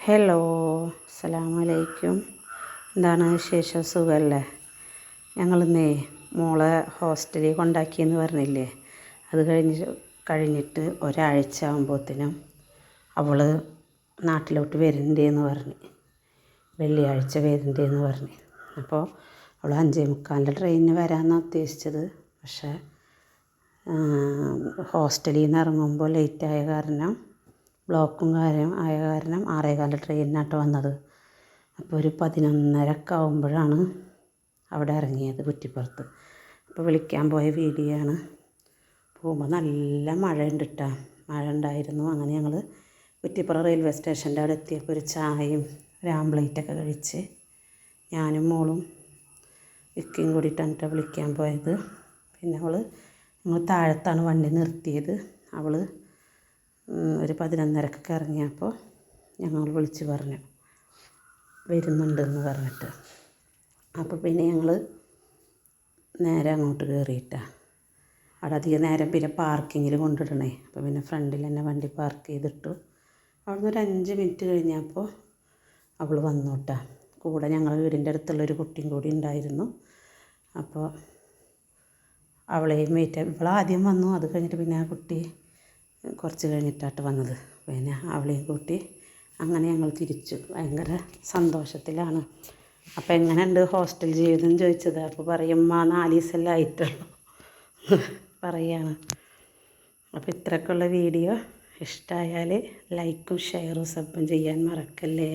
Hello, അസ്സലാമലൈക്കും. എന്താണ് വിശേഷം? സുഖമല്ലേ? ഞങ്ങളിന്നേ മോളെ ഹോസ്റ്റലിൽ കൊണ്ടാക്കിയെന്ന് പറഞ്ഞില്ലേ, അത് കഴിഞ്ഞിട്ട് ഒരാഴ്ച ആകുമ്പോഴത്തേനും അവൾ നാട്ടിലോട്ട് വരണ്ടേന്ന് പറഞ്ഞ്, വെള്ളിയാഴ്ച വരണ്ടേന്ന് പറഞ്ഞ്. അപ്പോൾ അവൾ 5:45 ട്രെയിനിന് വരാമെന്നാണ് ഉദ്ദേശിച്ചത്. പക്ഷേ ഹോസ്റ്റലിൽ നിന്ന് ഇറങ്ങുമ്പോൾ ലേറ്റായ കാരണം, ബ്ലോക്കും ആയ കാരണം 6:15 ട്രെയിനിനാട്ടോ വന്നത്. അപ്പോൾ ഒരു 11:30 ആകുമ്പോഴാണ് അവിടെ ഇറങ്ങിയത്, കുറ്റിപ്പുറത്ത്. അപ്പോൾ വിളിക്കാൻ പോയ വീഡിയോ ആണ്. പോകുമ്പോൾ നല്ല മഴ ഉണ്ട് കേട്ടോ, മഴ ഉണ്ടായിരുന്നു. അങ്ങനെ ഞങ്ങൾ കുറ്റിപ്പുറം റെയിൽവേ സ്റ്റേഷൻ്റെ അവിടെ എത്തിയപ്പോൾ ഒരു ചായയും ഒരു ആംപ്ലേറ്റൊക്കെ കഴിച്ച് ഞാനും മോളും ഇക്കയും കൂടിയിട്ടാണ് വിളിക്കാൻ പോയത്. പിന്നെ ഞങ്ങൾ താഴത്താണ് വണ്ടി നിർത്തിയത്. അവൾ ഒരു 11:30 ഇറങ്ങിയപ്പോൾ ഞങ്ങൾ വിളിച്ച് പറഞ്ഞു വരുന്നുണ്ടെന്ന് പറഞ്ഞിട്ട്. അപ്പോൾ പിന്നെ ഞങ്ങൾ നേരെ അങ്ങോട്ട് കയറിയിട്ടാണ്. അവിടെ അധികം നേരം പിന്നെ പാർക്കിങ്ങിൽ കൊണ്ടിടണേ. അപ്പോൾ പിന്നെ ഫ്രണ്ടിൽ തന്നെ വണ്ടി പാർക്ക് ചെയ്തിട്ടു. അവിടെ നിന്ന് ഒരു 5 മിനിറ്റ് കഴിഞ്ഞപ്പോൾ അവൾ വന്നു കേട്ടോ. കൂടെ ഞങ്ങളുടെ വീടിൻ്റെ അടുത്തുള്ളൊരു കുട്ടിയും കൂടി ഉണ്ടായിരുന്നു. അപ്പോൾ അവളെയും ഇവളാദ്യം വന്നു. അത് കഴിഞ്ഞിട്ട് പിന്നെ ആ കുട്ടി കുറച്ച് കഴിഞ്ഞിട്ടാണ് വന്നത്. പിന്നെ അവളെയും കൂട്ടി അങ്ങനെ ഞങ്ങൾ തിരിച്ചു. ഭയങ്കര സന്തോഷത്തിലാണ്. അപ്പോൾ എങ്ങനെയുണ്ട് ഹോസ്റ്റൽ ജീവിതം ചോദിച്ചത്. അപ്പോൾ പറയും 4 ദിവസമെല്ലാം ആയിട്ടുള്ളൂ പറയാണ്. അപ്പോൾ ഇത്രയൊക്കെയുള്ള വീഡിയോ ഇഷ്ടമായാൽ ലൈക്കും ഷെയറും സബും ചെയ്യാൻ മറക്കല്ലേ.